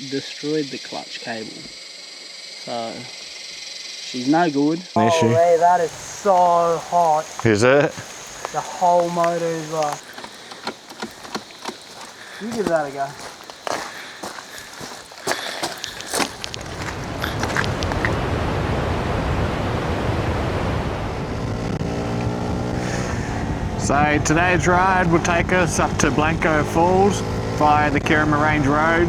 destroyed the clutch cable. So she's no good. Holy, that is so hot. Is it? The whole motor is like... You give that a go. So today's ride will take us up to Blanco Falls via the Kirrama Range Road.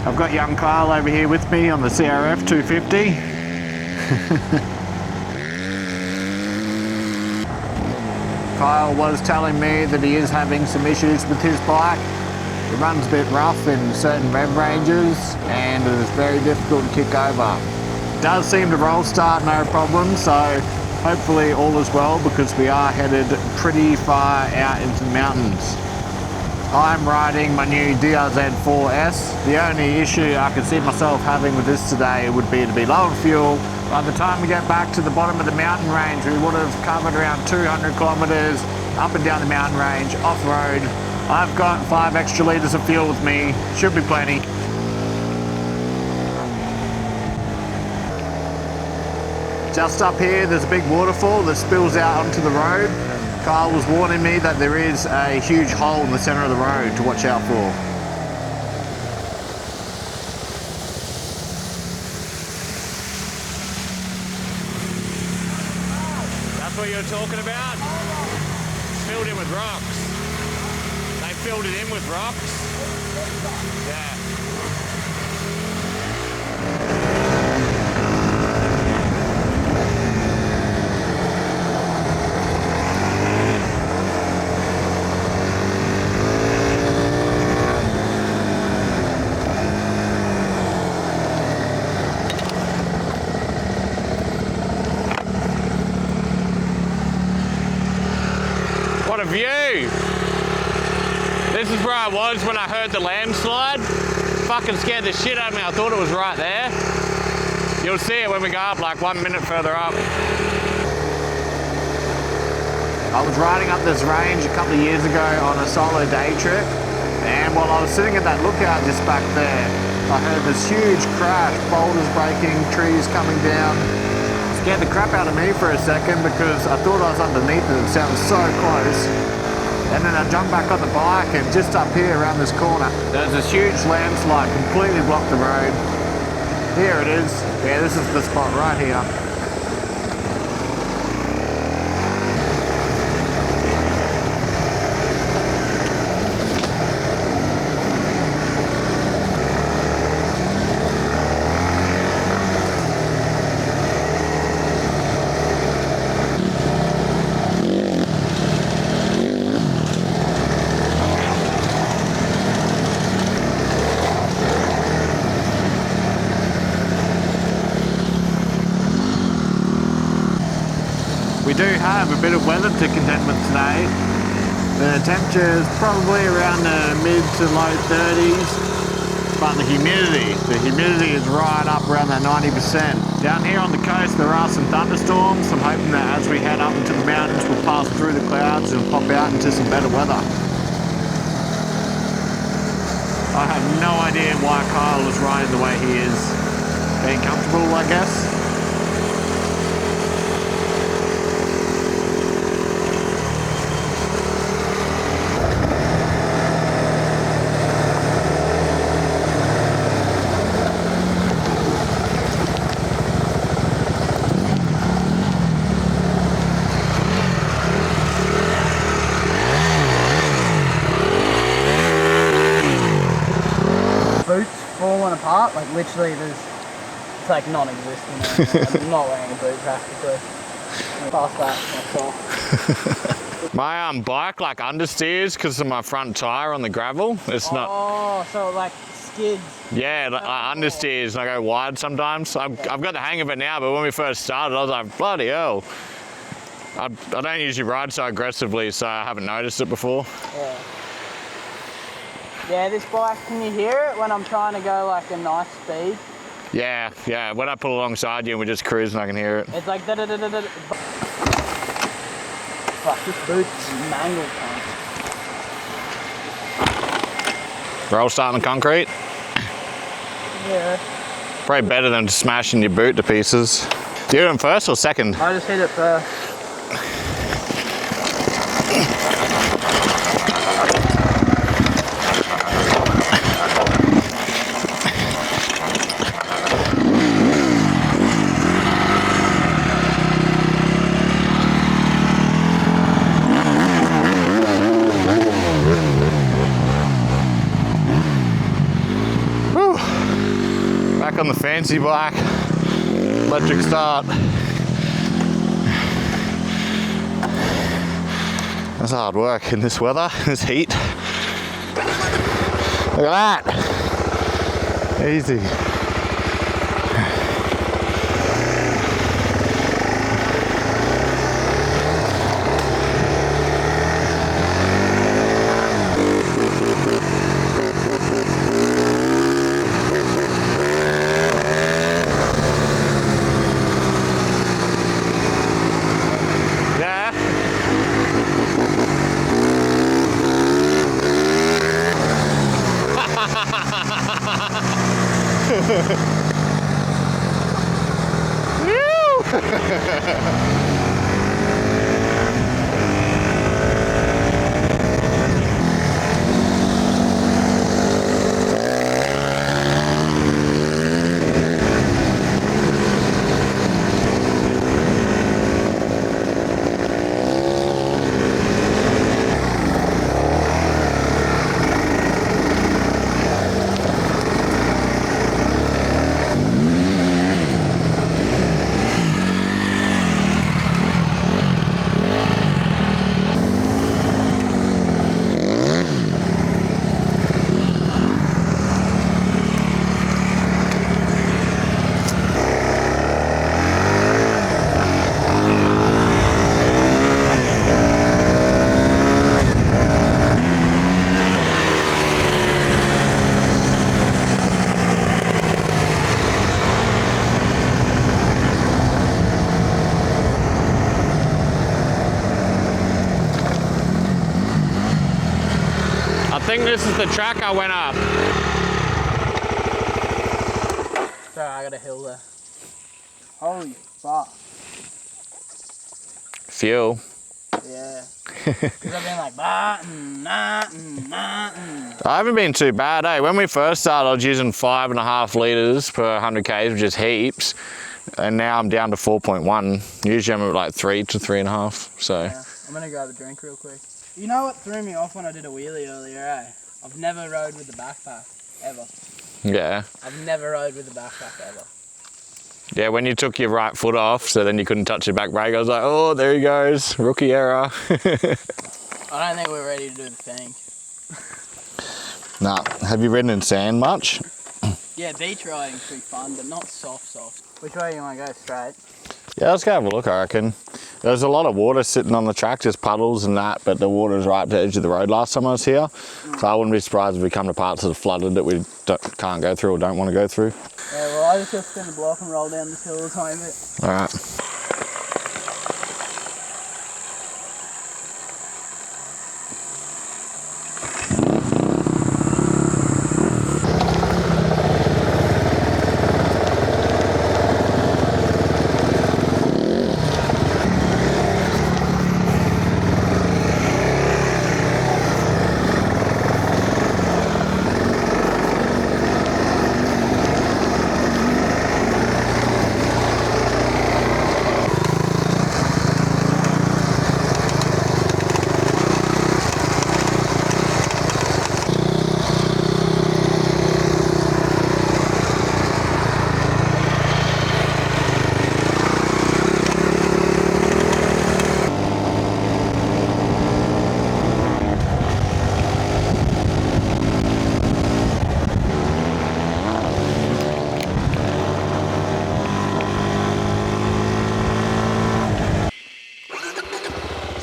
I've got young Kyle over here with me on the CRF 250. Kyle was telling me that he is having some issues with his bike. It runs a bit rough in certain rev ranges and it is very difficult to kick over. It does seem to roll start no problem, so hopefully all is well because we are headed pretty far out into the mountains. I'm riding my new DRZ4S. The only issue I could see myself having with this today would be to be low on fuel. By the time we get back to the bottom of the mountain range, we would have covered around 200 kilometers up and down the mountain range, off-road. I've got 5 extra liters of fuel with me, should be plenty. Just up here, there's a big waterfall that spills out onto the road. Kyle was warning me that there is a huge hole in the center of the road to watch out for. That's what you're talking about? It's filled in with rocks. They filled it in with rocks? Yeah. What a view! This is where I was when I heard the landslide. Fucking scared the shit out of me. I thought it was right there. You'll see it when we go up, like 1 minute further up. I was riding up this range a couple of years ago on a solo day trip, and while I was sitting at that lookout just back there, I heard this huge crash, boulders breaking, trees coming down. Scared the crap out of me for a second because I thought I was underneath it. It sounded so close. And then I jumped back on the bike and just up here around this corner, there's this huge landslide, completely blocked the road. Here it is. Yeah, this is the spot right here. We do have a bit of weather to contend with today. The temperature is probably around the mid to low 30s, but the humidity is right up around that 90%. Down here on the coast there are some thunderstorms. I'm hoping that as we head up into the mountains we'll pass through the clouds and pop out into some better weather. I have no idea why Kyle is riding the way he is. Being comfortable, I guess. Boots falling apart, like literally it's like non-existent. I'm not wearing a boot practically. Past that, that's all. My bike like understeers because of my front tyre on the gravel. It's not. Oh, so it like skids. Yeah, I understeers and I go wide sometimes. I've got the hang of it now, but when we first started, I was like, bloody hell. I don't usually ride so aggressively, so I haven't noticed it before. Yeah. Yeah, this bike, can you hear it when I'm trying to go like a nice speed? Yeah. When I pull alongside you and we're just cruising, I can hear it. It's like da da da da da. Fuck, this boot's mangled, man. Roll start on the concrete. Yeah. Probably better than smashing your boot to pieces. You hit him first or second? I just hit it first. Whew. Back on the fancy bike. Electric start. That's hard work in this weather, this heat. Look at that. Easy. I think this is the track I went up. Sorry, I got a hill there. Holy fuck. Fuel. Yeah. Because I've been like, bah, nah. I haven't been too bad, eh? When we first started, I was using 5.5 litres per 100 k's, which is heaps. And now I'm down to 4.1. Usually I'm at like 3 to 3.5, so. Yeah. I'm gonna grab a drink real quick. You know what threw me off when I did a wheelie earlier, eh? I've never rode with a backpack, ever. Yeah. I've never rode with a backpack, ever. Yeah, when you took your right foot off, so then you couldn't touch your back brake, I was like, oh, there he goes, rookie error. I don't think we're ready to do the thing. Nah, have you ridden in sand much? Yeah, beach riding's pretty fun, but not soft. Which way you want to go, straight? Yeah, let's go have a look, I reckon. There's a lot of water sitting on the track, just puddles and that, but the water's right up to the edge of the road last time I was here. So I wouldn't be surprised if we come to parts that are flooded that we can't go through or don't want to go through. Yeah, well, I just got to spin the block and roll down this hill a tiny bit. All right.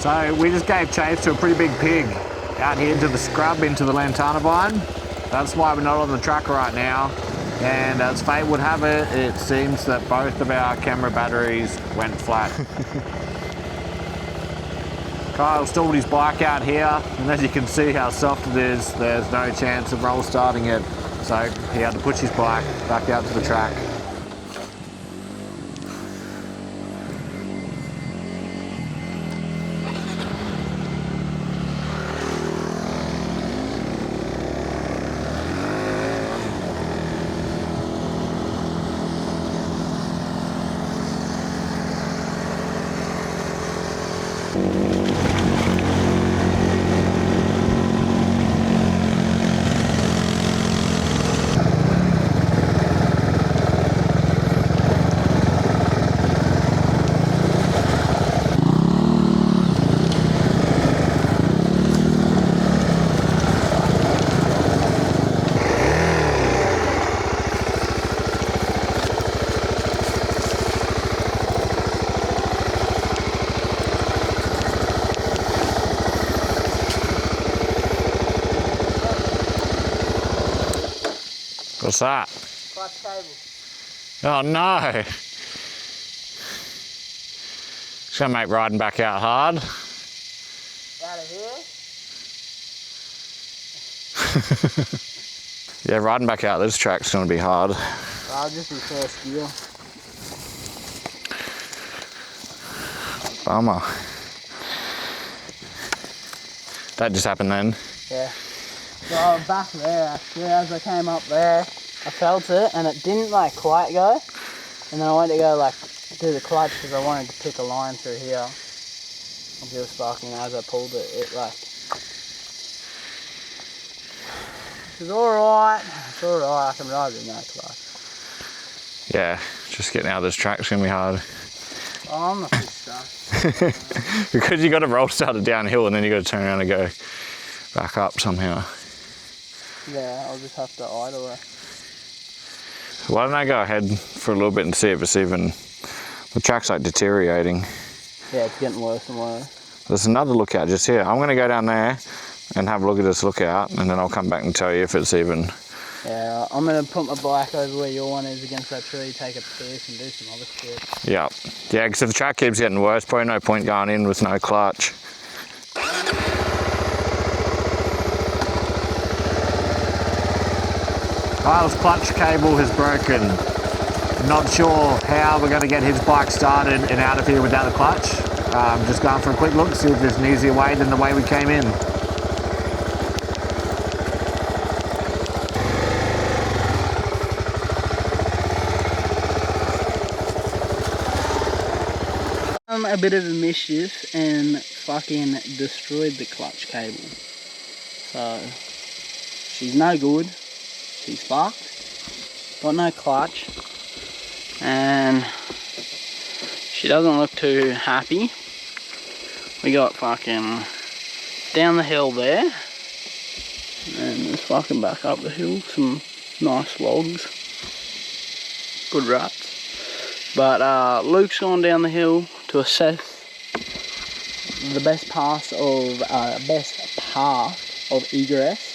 So we just gave chase to a pretty big pig out here into the scrub, into the lantana vine. That's why we're not on the track right now. And as fate would have it, it seems that both of our camera batteries went flat. Kyle stalled his bike out here, and as you can see how soft it is, there's no chance of roll starting it. so he had to push his bike back out to the track. What's that? Clutch cable. Oh no! It's gonna make riding back out hard. Out of here? Yeah, riding back out this track's gonna be hard. I'll just be first gear. Bummer. That just happened then. Yeah. So I was back there actually, as I came up there, I felt it and it didn't like quite go. And then I went to go like do the clutch because I wanted to pick a line through here. And just fucking as I pulled it, it like... It's alright, I can ride with no clutch. Yeah, just getting out of this track's gonna be hard. Oh, I'm not too stuck. Because you gotta roll start it downhill and then you gotta turn around and go back up somehow. Yeah, I'll just have to idle it. Why don't I go ahead for a little bit and see if it's even... The track's like deteriorating. Yeah, it's getting worse and worse. There's another lookout just here. I'm gonna go down there and have a look at this lookout and then I'll come back and tell you if it's even... Yeah, I'm gonna put my bike over where your one is against that tree, take a piss and do some other shit. Yeah, because if the track keeps getting worse, probably no point going in with no clutch. Kyle's clutch cable has broken. Not sure how we're going to get his bike started and out of here without a clutch. Just going for a quick look, see if there's an easier way than the way we came in. A bit of a mischief and fucking destroyed the clutch cable. So she's no good. She's fucked. Got no clutch. And she doesn't look too happy. We got fucking down the hill there. And just fucking back up the hill. Some nice logs. Good ruts. But Luke's gone down the hill to assess the best path of egress.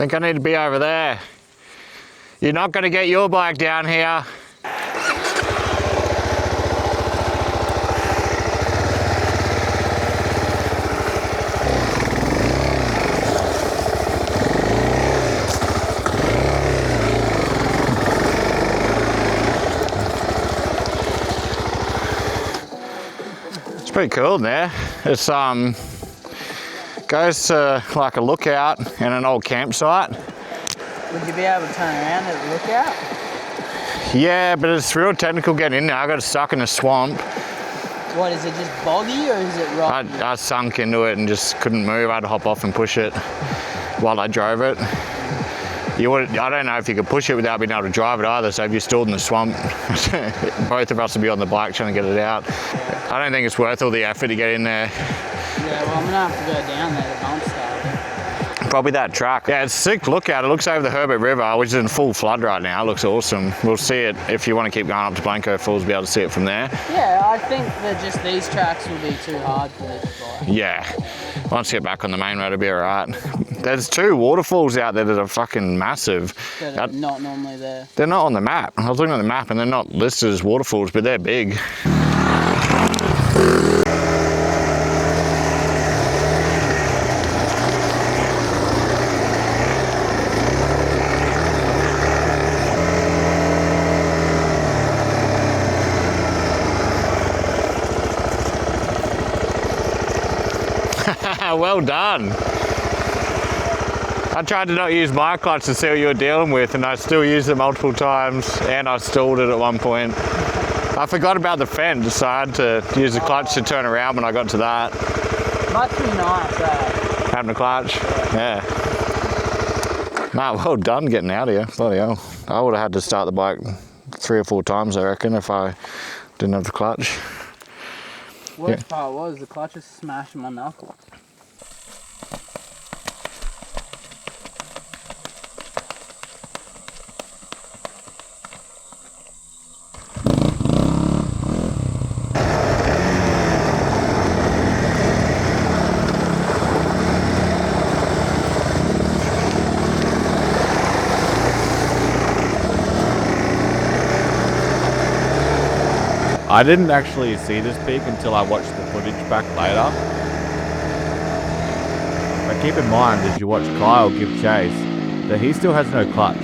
think I need to be over there. You're not going to get your bike down here. It's pretty cool in there. It's goes to like a lookout and an old campsite. Would you be able to turn around at the lookout? Yeah, but it's real technical getting in there. I got stuck in a swamp. What, is it just boggy or is it rocky? I sunk into it and just couldn't move. I had to hop off and push it while I drove it. I don't know if you could push it without being able to drive it either, so if you're stored in the swamp, both of us would be on the bike trying to get it out. I don't think it's worth all the effort to get in there. Yeah, well, I'm going to have to go down there to bump start. Probably that track. Yeah, it's a sick lookout. It looks over the Herbert River, which is in full flood right now. It looks awesome. We'll see it if you want to keep going up to Blanco Falls, be able to see it from there. Yeah, I think that just these tracks will be too hard for this bike. Yeah. Once you get back on the main road, it'll be all right. There's 2 waterfalls out there that are fucking massive. That are not normally there. They're not on the map. I was looking at the map and they're not listed as waterfalls, but they're big. Well done. I tried to not use my clutch to see what you were dealing with, and I still used it multiple times, and I stalled it at one point. I forgot about the fence, so I had to use the clutch to turn around when I got to that. Must be nice, Having a clutch? Yeah. Nah, well done getting out of here. Bloody hell. I would have had to start the bike 3 or 4 times, I reckon, if I didn't have the clutch. Worst part was the clutch was smashing my knuckle. I didn't actually see this peak until I watched the footage back later. But keep in mind as you watch Kyle give chase that he still has no clutch.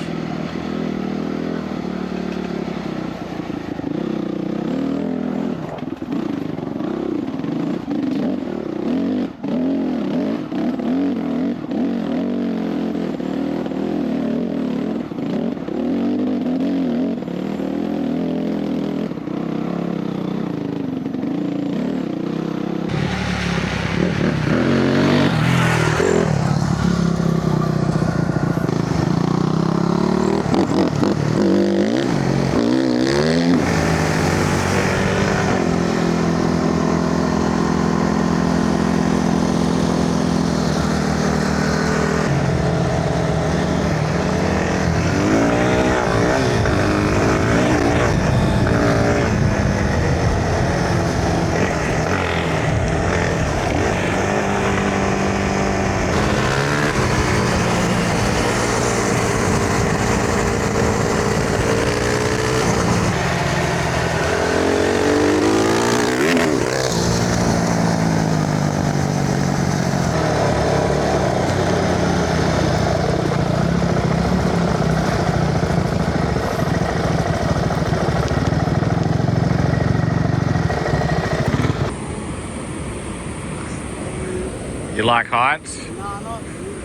You like heights? No, not really,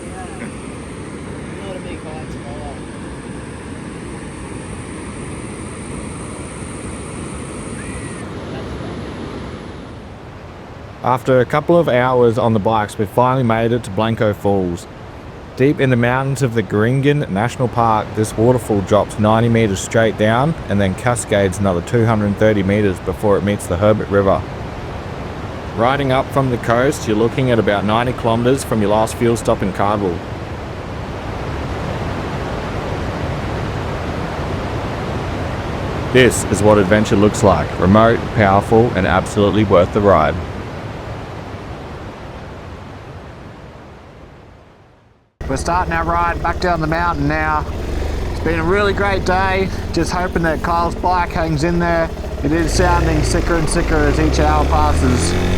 not a big height spoiler. After a couple of hours on the bikes, we finally made it to Blanco Falls. Deep in the mountains of the Gringen National Park, this waterfall drops 90 metres straight down and then cascades another 230 metres before it meets the Herbert River. Riding up from the coast, you're looking at about 90 kilometres from your last fuel stop in Cardwell. This is what adventure looks like, remote, powerful and absolutely worth the ride. We're we're starting our ride back down the mountain now. It's been a really great day. Just hoping that Kyle's bike hangs in there. It is sounding sicker and sicker as each hour passes.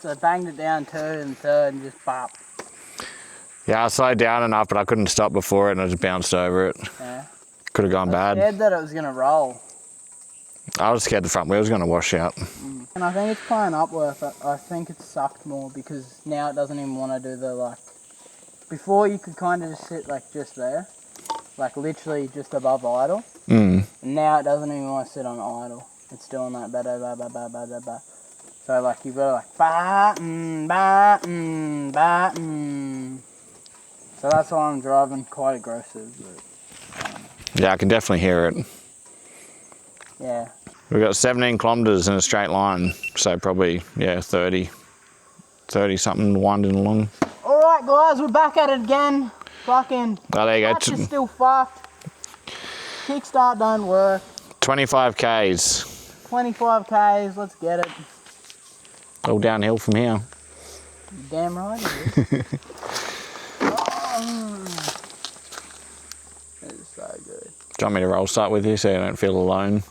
So I banged it down two and third and just bop. Yeah, I slowed down enough, but I couldn't stop before it and I just bounced over it. Yeah. Could have gone I was bad. scared that it was going to roll. I was scared the front wheel was going to wash out. And I think it's playing up worth it. I think it's sucked more because now it doesn't even want to do the like... Before you could kind of just sit like just there. Like literally just above idle. And now it doesn't even want to sit on idle. It's doing that ba-da-ba-ba-ba-ba-ba. So like you've got to like ba-mm, ba-mm, ba-mm. So that's why I'm driving quite aggressive. But, Yeah, I can definitely hear it. yeah. We've got 17 kilometres in a straight line, so probably, yeah, 30 something winding along. Alright guys, we're back at it again. Fucking, Oh, there you go. clutch is still fucked. Kickstart don't work. 25 Ks. 25 Ks, let's get it. All downhill from here. Damn right it is. Oh, that is so good. Do you want me to roll start with you so you don't feel alone?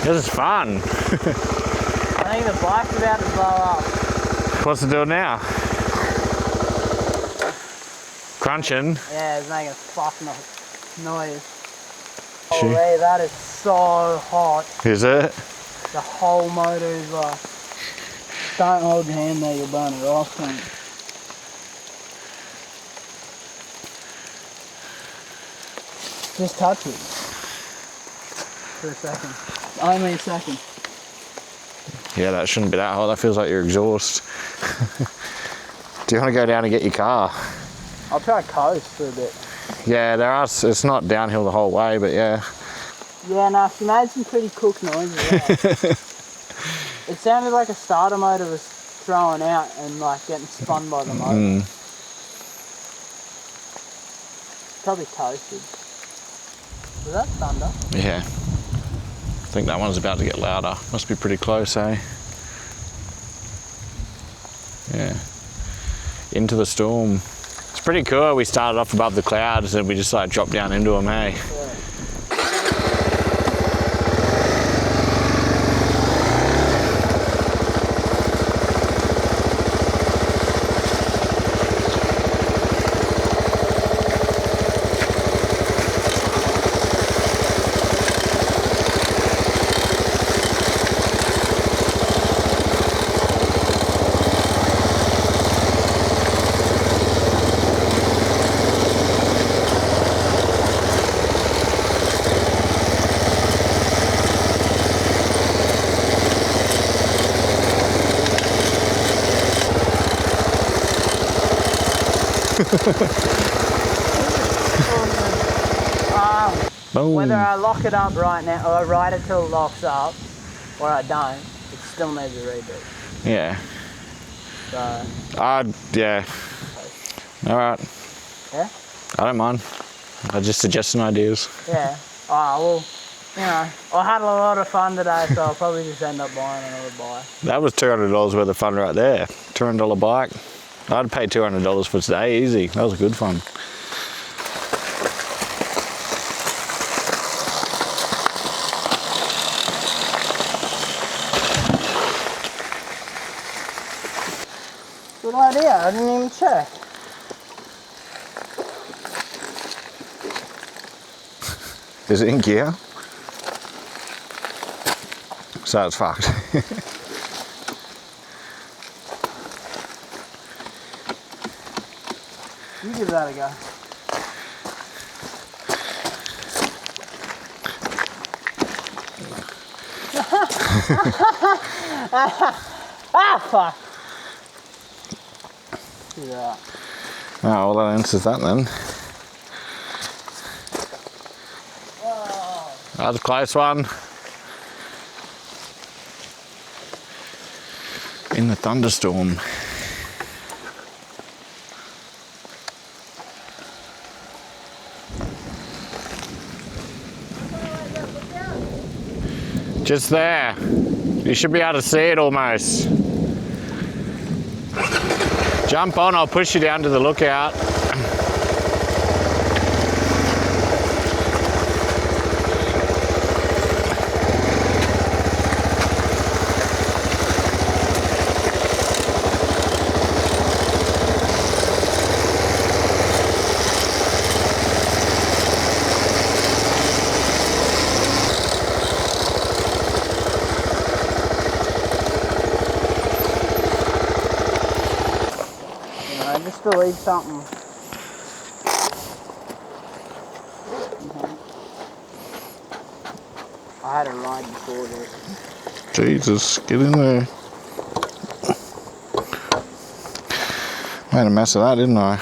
This is fun. I think the bike's about to blow up. What's it doing now? Crunching. Yeah, it's making a fucking noise. Shoot. Holy, that is so hot. Is it? The whole motor is like... Don't hold your hand there, you'll burn it off. Just touch it. For a second. Only a second. Yeah, that shouldn't be that hot. That feels like your exhaust. Do you want to go down and get your car? I'll try coast for a bit. Yeah, it's not downhill the whole way, but yeah. Yeah, no, she made some pretty cook noises. It sounded like a starter motor was throwing out and like getting spun by the motor. Probably toasted. Was that thunder? Yeah. I think that one's about to get louder. Must be pretty close, eh? Yeah. Into the storm. It's pretty cool. We started off above the clouds and we just like dropped down into them, hey? Yeah. Boom. Whether I lock it up right now or I ride it till it locks up or I don't, it still needs a reboot. Yeah. So, yeah. All right. yeah? I don't mind. I just suggest some ideas. Yeah. Well, you know, I had a lot of fun today, so I'll probably just end up buying another bike. That was $200 worth of fun right there. $200 bike. I'd pay $200 for today, easy. That was good fun. Good idea, I didn't even check. Is it in gear? So it's fucked. You give that a go. Fuck. Yeah. Oh, well that answers that then. That was a close one. In the thunderstorm. Just there. You should be able to see it almost. Jump on, I'll push you down to the lookout. Just to leave something. I had a ride before this. Jesus, get in there. Made a mess of that, didn't I?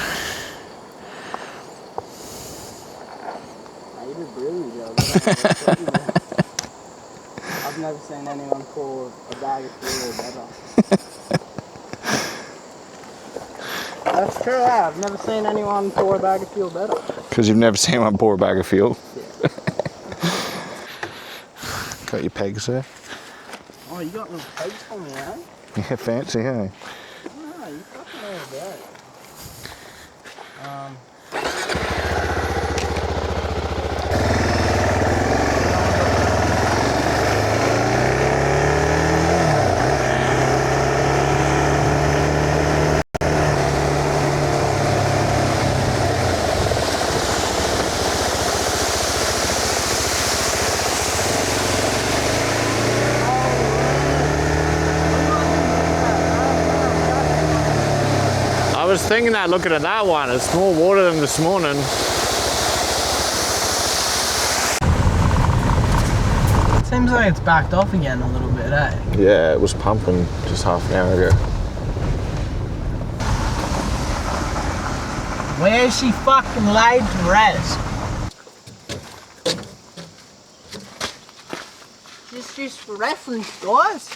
You did brilliant, job. I've never seen anyone pour a bag of fuel better. That's true, I've never seen anyone pour a bag of fuel better. Because you've never seen one pour a bag of fuel. Yeah. Got your pegs there? Oh, you got little pegs for me, eh? Yeah, fancy, eh? Oh, you fucking know that. was thinking that looking at that one. It's more water than this morning. Seems like it's backed off again a little bit, eh? Yeah, it was pumping just half an hour ago. Where's she fucking laid to rest? Just for reference, guys.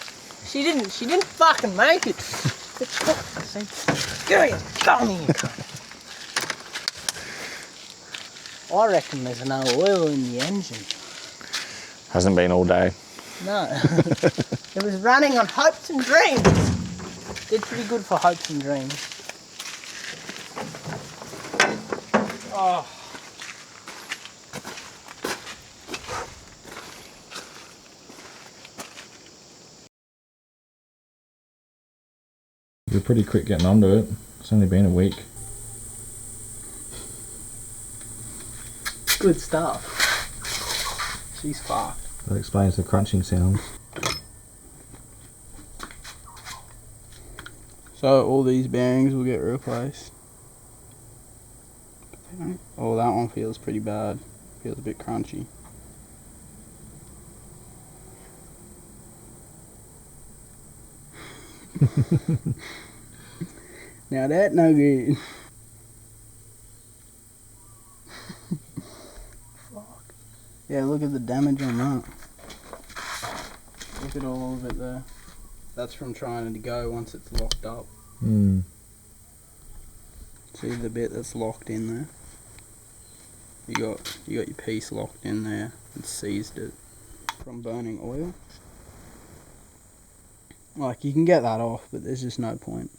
She didn't fucking make it. Get here, come here. I reckon there's no oil in the engine. Hasn't been all day. No. It was running on hopes and dreams. Did pretty good for hopes and dreams. Oh. You're pretty quick getting onto it. It's only been a week. Good stuff. She's fucked. That explains the crunching sounds. So all these bearings will get replaced. Oh, that one feels pretty bad. Feels a bit crunchy. Now that no good. Fuck. Yeah, look at the damage on that. Look at all of it there. That's from trying to go once it's locked up. See the bit that's locked in there? You got your piece locked in there and seized it from burning oil. Like, you can get that off, but there's just no point.